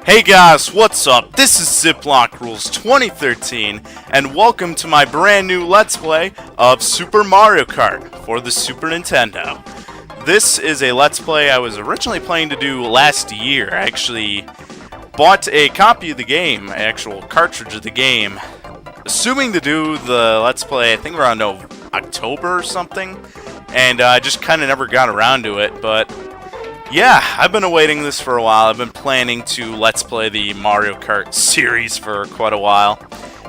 Hey guys, what's up? This is Ziploc Rules 2013, and welcome to my brand new Let's Play of Super Mario Kart for the Super Nintendo. This is a Let's Play I was originally planning to do last year. I actually bought a copy of the game, an actual cartridge of the game, assuming to do the Let's Play, I think around October or something, and I just kind of never got around to it, but yeah, I've been awaiting this for a while. I've been planning to Let's Play the Mario Kart series for quite a while.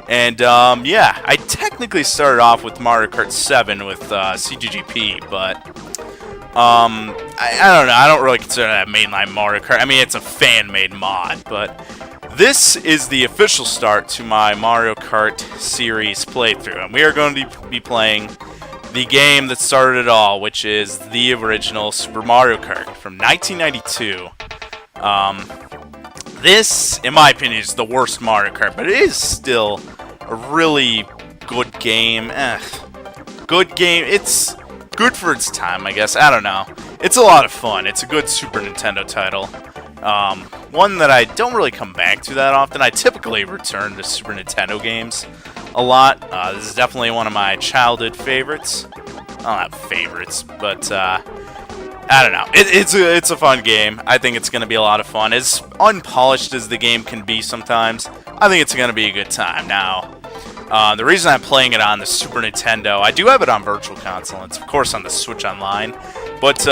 And, yeah, I technically started off with Mario Kart 7 with CGGP, but, I don't know. I don't really consider that mainline Mario Kart. I mean, it's a fan-made mod, but this is the official start to my Mario Kart series playthrough. And we are going to be playing the game that started it all, which is the original Super Mario Kart from 1992. This, in my opinion, is the worst Mario Kart, but it is still a really good game. Good game. It's good for its time, I guess. I don't know. It's a lot of fun. It's a good Super Nintendo title. One that I don't really come back to that often. I typically return to Super Nintendo games a lot. This is definitely one of my childhood favorites. Well, not favorites, but I don't know. It's a fun game. I think it's going to be a lot of fun. As unpolished as the game can be sometimes, I think it's going to be a good time. Now, the reason I'm playing it on the Super Nintendo, I do have it on Virtual Console. It's, of course, on the Switch Online. But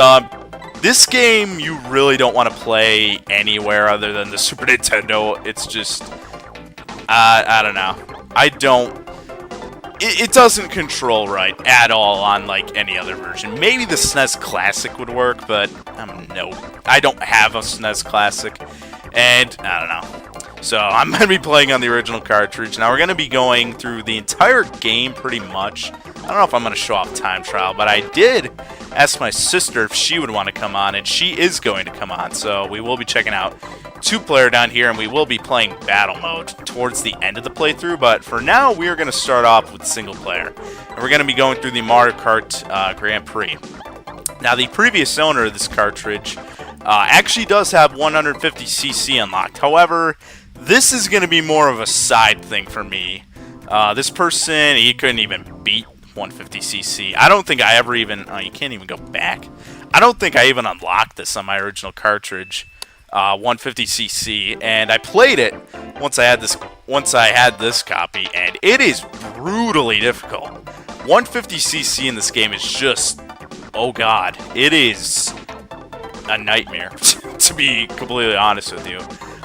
this game you really don't want to play anywhere other than the Super Nintendo. It's just, I don't know. It doesn't control right at all on, like, any other version. Maybe the SNES Classic would work, but, no. I don't have a SNES Classic, and, I don't know. So, I'm going to be playing on the original cartridge. Now, we're going to be going through the entire game, pretty much. I don't know if I'm going to show off time trial, but I did ask my sister if she would want to come on, and she is going to come on. So, we will be checking out two-player down here, and we will be playing battle mode towards the end of the playthrough, but for now, we are going to start off with single player, and we're going to be going through the Mario Kart Grand Prix. Now, the previous owner of this cartridge actually does have 150cc unlocked. However, this is going to be more of a side thing for me. This person, he couldn't even beat 150cc. I don't think I ever even, you can't even go back. I don't think I even unlocked this on my original cartridge. 150cc, and I played it once I had this copy, and it is brutally difficult. 150cc in this game is just, oh god, it is a nightmare, to be completely honest with you.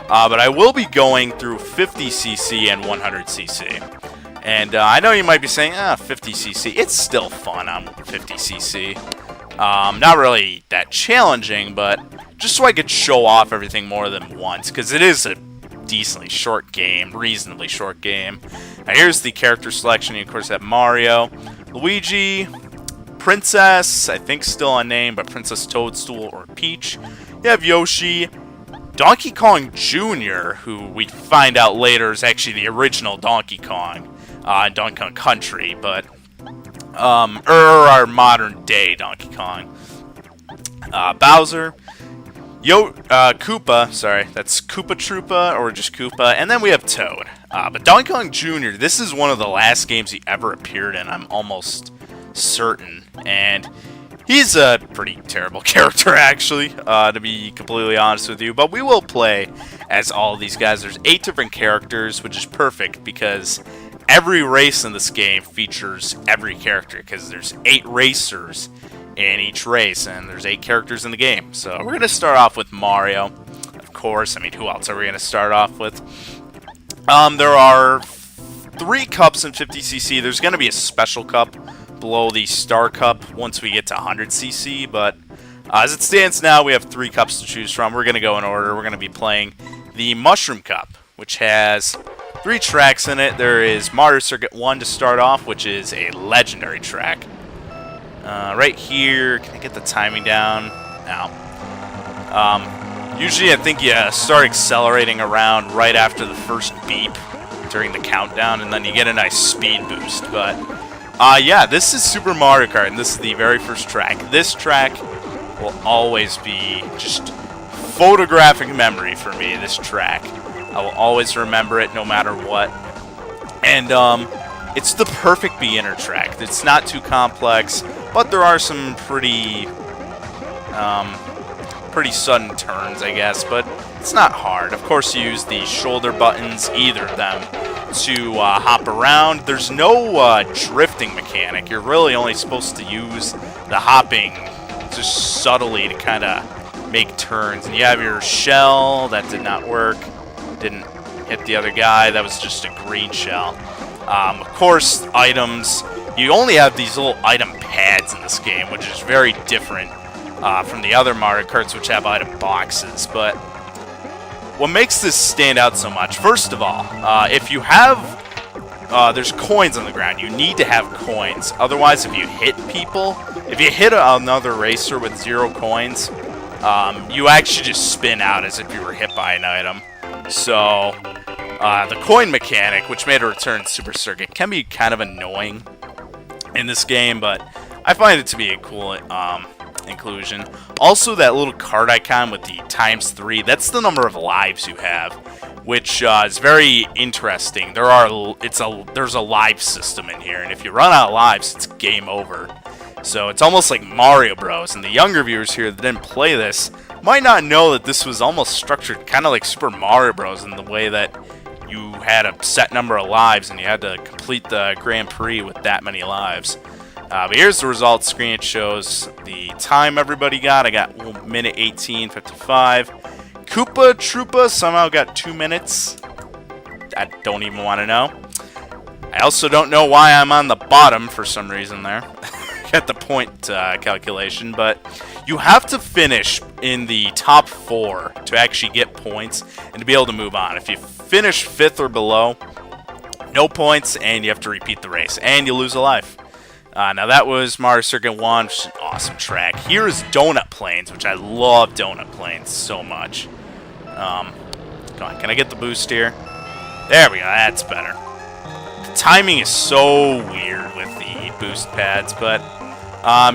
But I will be going through 50cc and 100cc. And I know you might be saying, 50cc, it's still fun on 50cc. Not really that challenging, but just so I could show off everything more than once, because it is a decently short game, reasonably short game. Now here's the character selection. You, of course, have Mario, Luigi, Princess, I think still unnamed, but Princess Toadstool or Peach. You have Yoshi, Donkey Kong Jr., who we find out later is actually the original Donkey Kong in Donkey Kong Country, but our modern day Donkey Kong. Bowser, Koopa, sorry, that's Koopa Troopa, or just Koopa, and then we have Toad. But Donkey Kong Jr., this is one of the last games he ever appeared in, I'm almost certain, and he's a pretty terrible character, actually, to be completely honest with you, but we will play as all of these guys. There's 8 different characters, which is perfect, because every race in this game features every character, because there's 8 racers in each race, and there's 8 characters in the game. So we're going to start off with Mario, of course. I mean, who else are we going to start off with? There are 3 cups in 50cc. There's going to be a special cup below the Star Cup once we get to 100cc, but as it stands now, we have 3 cups to choose from. We're going to go in order. We're going to be playing the Mushroom Cup, which has 3 tracks in it. There is Martyr Circuit 1 to start off, which is a legendary track. Right here, can I get the timing down? No. Usually I think you start accelerating around right after the first beep during the countdown, and then you get a nice speed boost. But, yeah, this is Super Mario Kart, and this is the very first track. This track will always be just photographic memory for me, this track. I will always remember it no matter what. And it's the perfect beginner track. It's not too complex, but there are some pretty sudden turns, I guess, but it's not hard. Of course, you use the shoulder buttons, either of them, to hop around. There's no drifting mechanic. You're really only supposed to use the hopping just subtly to kind of make turns. And you have your shell. That did not work. Didn't hit the other guy. That was just a green shell. Of course, items. You only have these little item pads in this game, which is very different from the other Mario Karts, which have item boxes. But what makes this stand out so much, first of all, if you have... there's coins on the ground. You need to have coins. Otherwise, if you hit people... If you hit another racer with 0 coins, you actually just spin out as if you were hit by an item. So, the coin mechanic, which made a return to Super Circuit, can be kind of annoying in this game, but I find it to be a cool inclusion. Also, that little card icon with the ×3, that's the number of lives you have, which is very interesting. There's a life system in here, and if you run out of lives, it's game over. So it's almost like Mario Bros. And the younger viewers here that didn't play this might not know that this was almost structured kind of like Super Mario Bros. In the way that you had a set number of lives and you had to complete the Grand Prix with that many lives. But here's the results screen. It shows the time everybody got. I got 1:18:55. Koopa Troopa somehow got 2 minutes. I don't even want to know. I also don't know why I'm on the bottom for some reason there. At the point calculation, but you have to finish in the top 4 to actually get points and to be able to move on. If you finish 5th or below, no points, and you have to repeat the race, and you lose a life. Now that was Martyr Circuit 1, which is an awesome track. Here is Donut Plains, which I love Donut Plains so much. Come on, can I get the boost here? There we go, that's better. The timing is so weird with the boost pads, but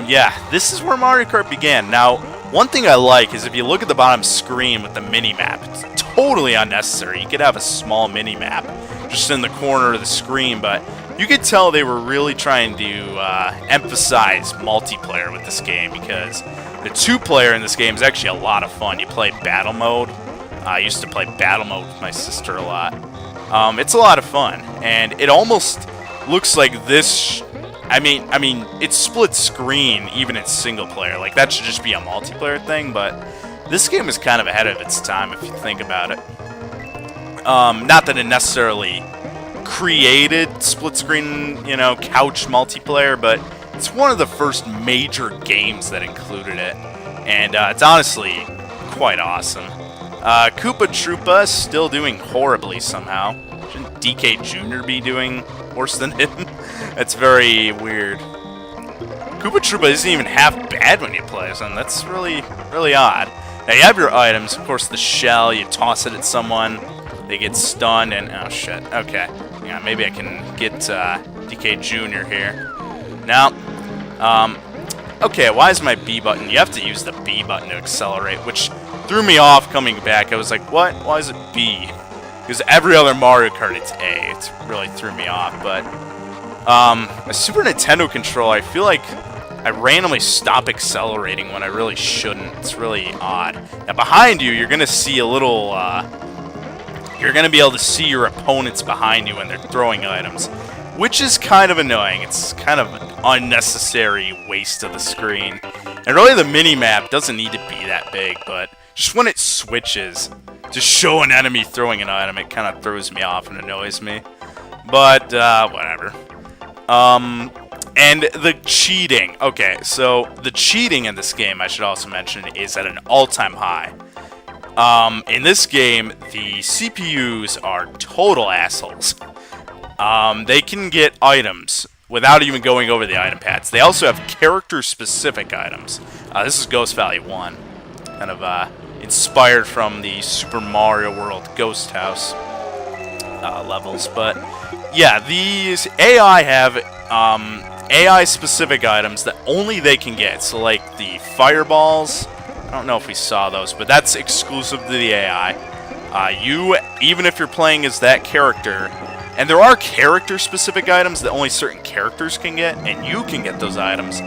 yeah, this is where Mario Kart began. Now, one thing I like is if you look at the bottom screen with the mini-map, it's totally unnecessary. You could have a small mini-map just in the corner of the screen, but you could tell they were really trying to emphasize multiplayer with this game, because the 2-player in this game is actually a lot of fun. You play battle mode. I used to play battle mode with my sister a lot. It's a lot of fun, and it almost looks like this... I mean, it's split screen even in single player. Like, that should just be a multiplayer thing, but this game is kind of ahead of its time if you think about it. Not that it necessarily created split screen, couch multiplayer, but it's one of the first major games that included it, and it's honestly quite awesome. Koopa Troopa is still doing horribly somehow. Shouldn't DK Jr. be doing worse than him? That's very weird. Koopa Troopa isn't even half bad when you play as him. That's really, really odd. Now you have your items. Of course, the shell. You toss it at someone. They get stunned and... Oh, shit. Okay. Yeah, maybe I can get DK Jr. here. Now, okay, why is my B button? You have to use the B button to accelerate, which threw me off coming back. I was like, what? Why is it B? Because every other Mario Kart, it's A. It really threw me off, but... a Super Nintendo controller, I feel like I randomly stop accelerating when I really shouldn't. It's really odd. Now, behind you, you're going to see a little... you're going to be able to see your opponents behind you when they're throwing items, which is kind of annoying. It's kind of an unnecessary waste of the screen. And really, the mini-map doesn't need to be that big, but just when it switches to show an enemy throwing an item, it kind of throws me off and annoys me. But, whatever. And the cheating. Okay, so the cheating in this game, I should also mention, is at an all-time high. In this game, the CPUs are total assholes. They can get items without even going over the item pads. They also have character-specific items. This is Ghost Valley 1. Kind of inspired from the Super Mario World Ghost House levels. But, yeah, these AI have AI-specific items that only they can get. So, like, the fireballs I don't know if we saw those, but that's exclusive to the AI. Even if you're playing as that character, and there are character-specific items that only certain characters can get, and you can get those items,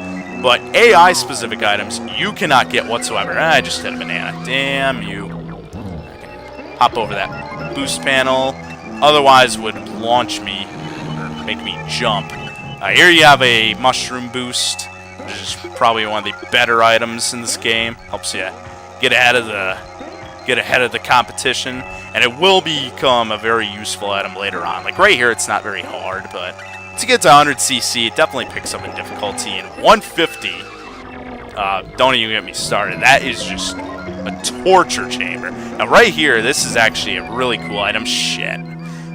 but AI-specific items you cannot get whatsoever. I just hit a banana. Damn you. I can hop over that boost panel. Otherwise would launch me, or make me jump. Here you have a mushroom boost, which is probably one of the better items in this game. Helps you get ahead of the competition, and it will become a very useful item later on. Like right here, it's not very hard, but to get to 100cc, it definitely picks up in difficulty. And 150, don't even get me started. That is just a torture chamber. Now right here, this is actually a really cool item. Shit.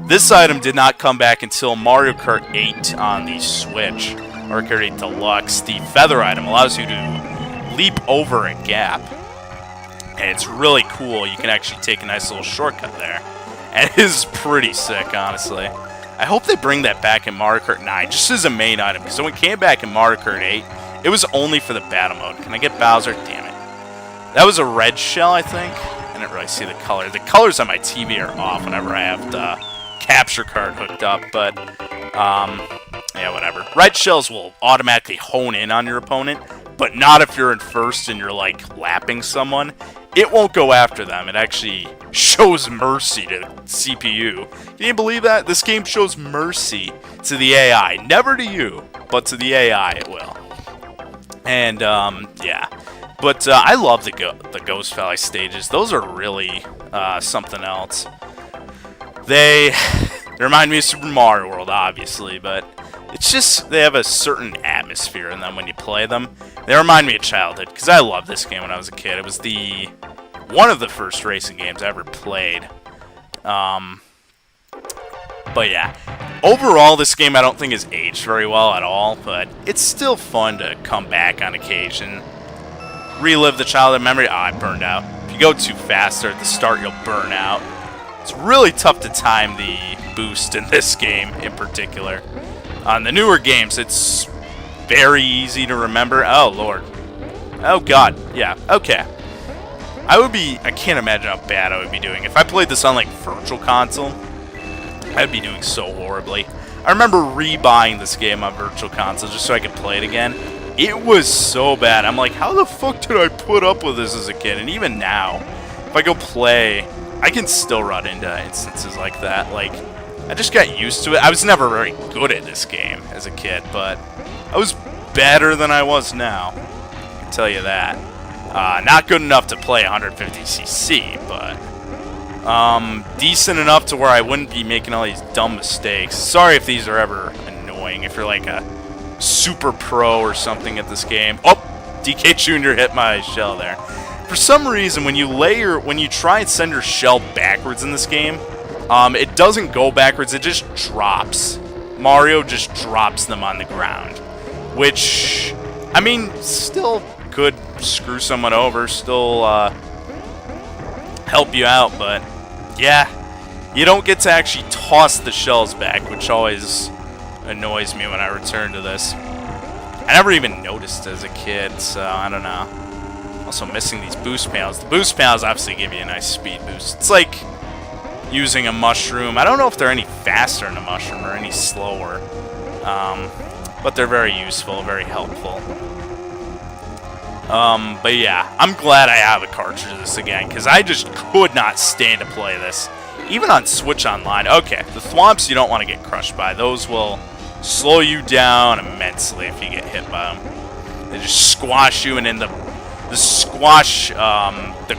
This item did not come back until Mario Kart 8 on the Switch. Mario Kart 8 Deluxe. The feather item allows you to leap over a gap. And it's really cool. You can actually take a nice little shortcut there. And it is pretty sick, honestly. I hope they bring that back in Mario Kart 9, just as a main item. Because when it came back in Mario Kart 8, it was only for the battle mode. Can I get Bowser? Damn it. That was a red shell, I think. I didn't really see the color. The colors on my TV are off whenever I have the capture card hooked up, but yeah, whatever. Red shells will automatically hone in on your opponent, but not if you're in first and you're like lapping someone. It won't go after them. It actually shows mercy to CPU. Can you believe that? This game shows mercy to the AI. Never to you, but to the AI it will. And yeah, but I love the Ghost Valley stages. Those are really something else. They remind me of Super Mario World, obviously, but it's just, they have a certain atmosphere in them when you play them. They remind me of childhood, because I loved this game when I was a kid. It was one of the first racing games I ever played. But yeah, overall, this game I don't think has aged very well at all, but it's still fun to come back on occasion. Relive the childhood memory. I burned out. If you go too fast or at the start, you'll burn out. It's really tough to time the boost in this game in particular. On the newer games, it's very easy to remember. Oh, Lord. Oh, God. Yeah, okay. I can't imagine how bad I would be doing. If I played this on, like, Virtual Console, I'd be doing so horribly. I remember rebuying this game on Virtual Console just so I could play it again. It was so bad. I'm like, how the fuck did I put up with this as a kid? And even now, if I go play, I can still run into instances like that. Like, I just got used to it. I was never very good at this game as a kid, but I was better than I was now. I can tell you that. Not good enough to play 150cc, but decent enough to where I wouldn't be making all these dumb mistakes. Sorry if these are ever annoying. If you're like a super pro or something at this game. Oh, DK Jr. hit my shell there. For some reason, when you try and send your shell backwards in this game, it doesn't go backwards. It just drops. Mario just drops them on the ground, which, I mean, still could screw someone over, still help you out, but yeah, you don't get to actually toss the shells back, which always annoys me when I return to this. I never even noticed as a kid, so I don't know. Also missing these boost panels. The boost panels obviously give you a nice speed boost. It's like using a mushroom. I don't know if they're any faster than a mushroom or any slower, but they're very useful, very helpful. But yeah, I'm glad I have a cartridge of this again, because I just could not stand to play this. Even on Switch Online. Okay, the thwomps you don't want to get crushed by. Those will slow you down immensely if you get hit by them. They just squash you, and in the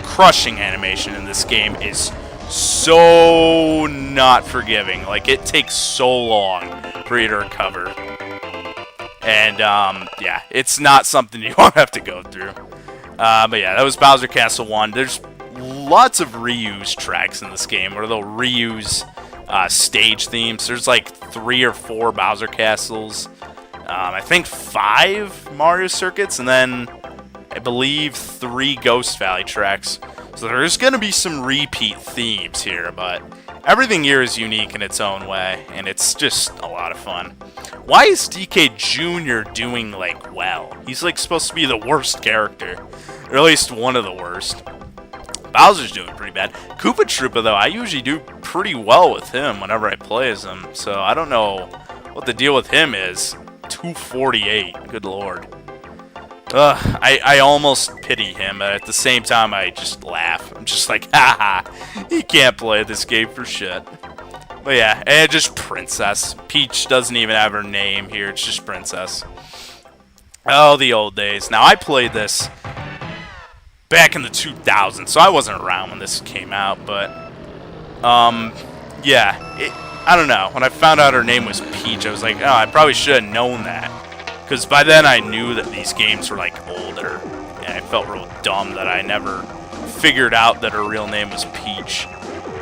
crushing animation in this game is so not forgiving. Like, it takes so long for you to recover. And, yeah, it's not something you won't have to go through. But yeah, that was Bowser Castle 1. There's lots of reuse tracks in this game where they'll reuse stage themes. There's like 3 or 4 Bowser Castles. I think 5 Mario Circuits, and then I believe 3 Ghost Valley tracks. So there's going to be some repeat themes here, but Everything here is unique in its own way, and it's just a lot of fun. Why is DK Jr. doing, like, well? He's, like, supposed to be the worst character. Or at least one of the worst. Bowser's doing pretty bad. Koopa Troopa, though, I usually do pretty well with him whenever I play as him. So I don't know what the deal with him is. 248. Good lord. I almost pity him, but at the same time, I just laugh. I'm just like, haha, he can't play this game for shit. But yeah, and just Princess. Peach doesn't even have her name here, it's just Princess. Oh, the old days. Now, I played this back in the 2000s, so I wasn't around when this came out, but, yeah, I don't know. When I found out her name was Peach, I was like, oh, I probably should have known that. Because by then I knew that these games were, like, older. And I felt real dumb that I never figured out that her real name was Peach.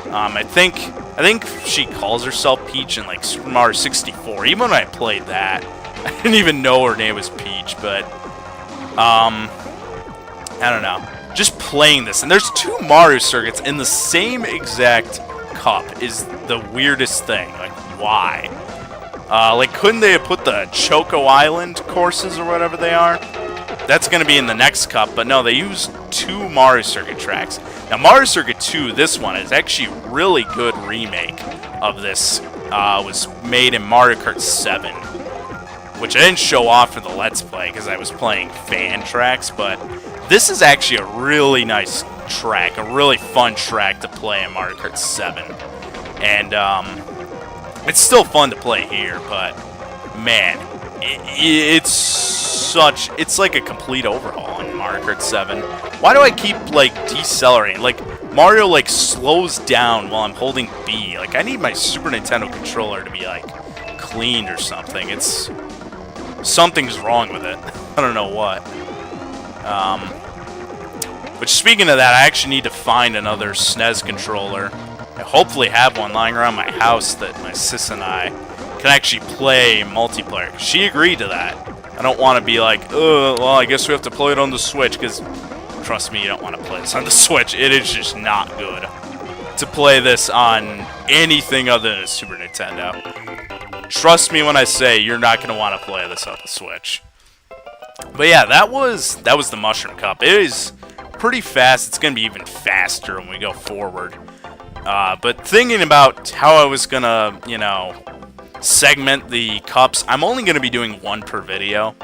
I think she calls herself Peach in, like, Super Mario 64. Even when I played that, I didn't even know her name was Peach. But, I don't know. Just playing this. And there's 2 Mario Circuits in the same exact cup is the weirdest thing. Like, why? Like, couldn't they have put the Choco Island courses or whatever they are? That's going to be in the next cup, but no, they used 2 Mario Circuit tracks. Now, Mario Circuit 2, this one, is actually a really good remake of this. Was made in Mario Kart 7, which I didn't show off for the Let's Play because I was playing fan tracks, but this is actually a really nice track, a really fun track to play in Mario Kart 7. And, it's still fun to play here, but man, it's like a complete overhaul in Mario Kart 7. Why do I keep, like, decelerating? Like, Mario, like, slows down while I'm holding B. Like, I need my Super Nintendo controller to be, like, cleaned or something. Something's wrong with it. I don't know what. But speaking of that, I actually need to find another SNES controller. I hopefully have one lying around my house that my sis and I can actually play multiplayer. She agreed to that. I don't want to be like, well, I guess we have to play it on the Switch, because, trust me, you don't want to play this on the Switch. It is just not good to play this on anything other than a Super Nintendo. Trust me when I say you're not going to want to play this on the Switch. But yeah, that was the Mushroom Cup. It is pretty fast. It's going to be even faster when we go forward. But thinking about how I was gonna, you know, segment the cups, I'm only gonna be doing 1 per video,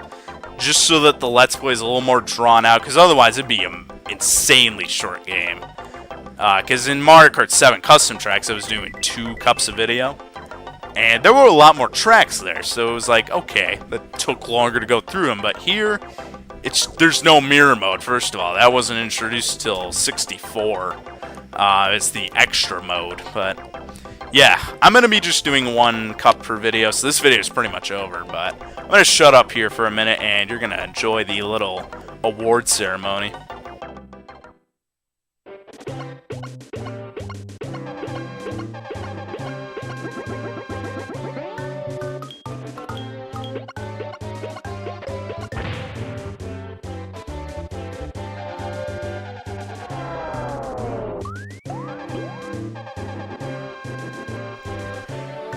just so that the Let's Play is a little more drawn out, because otherwise it'd be an insanely short game. Because in Mario Kart 7 Custom Tracks, I was doing 2 cups of video, and there were a lot more tracks there, so it was like, okay, that took longer to go through them, but here, there's no mirror mode, first of all. That wasn't introduced till 64. It's the extra mode, but yeah, I'm going to be just doing 1 cup per video, so this video is pretty much over, but I'm going to shut up here for a minute, and you're going to enjoy the little award ceremony.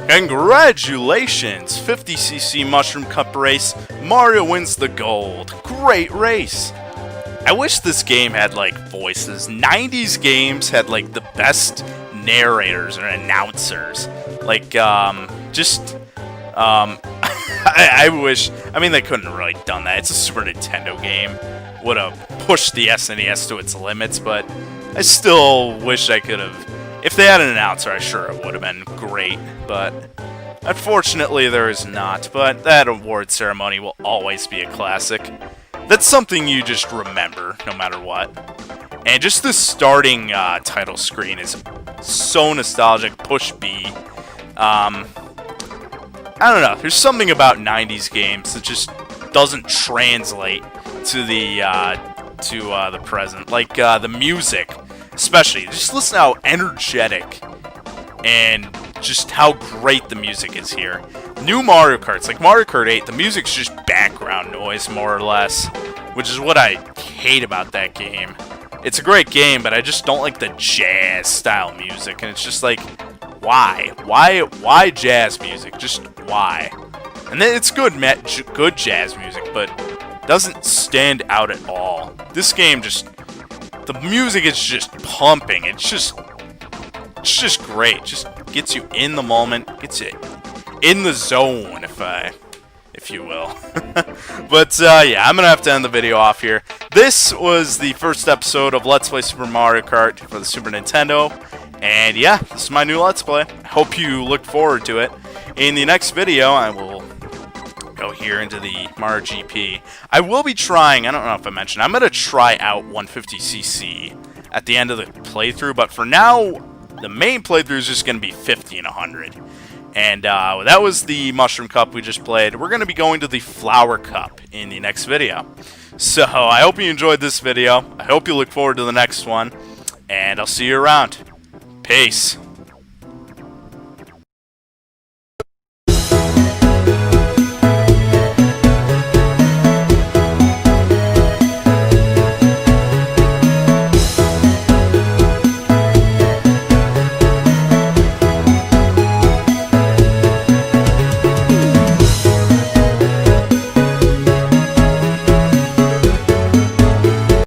Congratulations! 50cc Mushroom Cup race, Mario wins the gold. Great race! I wish this game had, like, voices. 90s games had, like, the best narrators or announcers. Like, I wish, I mean, they couldn't have really done that. It's a Super Nintendo game. Would have pushed the SNES to its limits, but I still wish I could have. If they had an announcer, I'm sure it would have been great, but unfortunately there is not. But that award ceremony will always be a classic. That's something you just remember, no matter what. And just the starting title screen is so nostalgic. Push B. I don't know. There's something about 90s games that just doesn't translate to the present. Like the music. Especially, just listen to how energetic and just how great the music is here. New Mario Karts, like Mario Kart 8, the music's just background noise, more or less, which is what I hate about that game. It's a great game, but I just don't like the jazz-style music, and it's just like, why? Why jazz music? Just why? And then it's good, good jazz music, but doesn't stand out at all. This game just, the music is just pumping. It's just great. Just gets you in the moment, gets you in the zone, if you will. But yeah, I'm gonna have to end the video off here. This was the first episode of Let's Play Super Mario Kart for the Super Nintendo, and yeah, this is my new Let's Play. I hope you look forward to it. In the next video, I will go here into the Mario GP. I will be trying, I don't know if I mentioned, I'm gonna try out 150cc at the end of the playthrough, but for now, the main playthrough is just gonna be 50 and 100. And that was the Mushroom Cup we just played. We're going to be going to the Flower Cup in the next video. So, I hope you enjoyed this video. I hope you look forward to the next one. And I'll see you around. Peace.